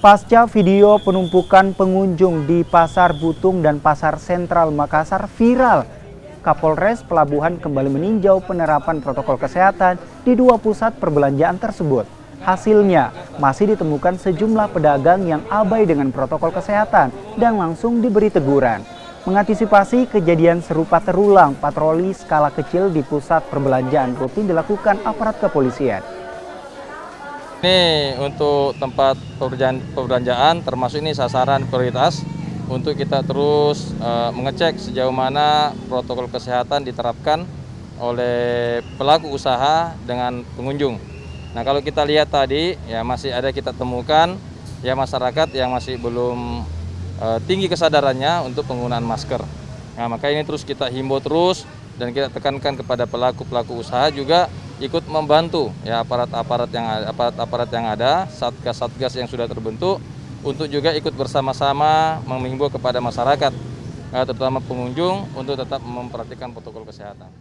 Pasca video penumpukan pengunjung di Pasar Butung dan Pasar Sentral Makassar viral, Kapolres Pelabuhan kembali meninjau penerapan protokol kesehatan di dua pusat perbelanjaan tersebut. Hasilnya, masih ditemukan sejumlah pedagang yang abai dengan protokol kesehatan dan langsung diberi teguran. Mengantisipasi kejadian serupa terulang, patroli skala kecil di pusat perbelanjaan rutin dilakukan aparat kepolisian. Ini untuk tempat perbelanjaan termasuk ini sasaran prioritas untuk kita terus mengecek sejauh mana protokol kesehatan diterapkan oleh pelaku usaha dengan pengunjung. Nah, kalau kita lihat tadi ya masih ada kita temukan ya masyarakat yang masih belum tinggi kesadarannya untuk penggunaan masker. Nah, maka ini terus kita himbau terus dan kita tekankan kepada pelaku usaha juga ikut membantu ya aparat yang ada, satgas yang sudah terbentuk untuk juga ikut bersama-sama menghimbau kepada masyarakat terutama pengunjung untuk tetap memperhatikan protokol kesehatan.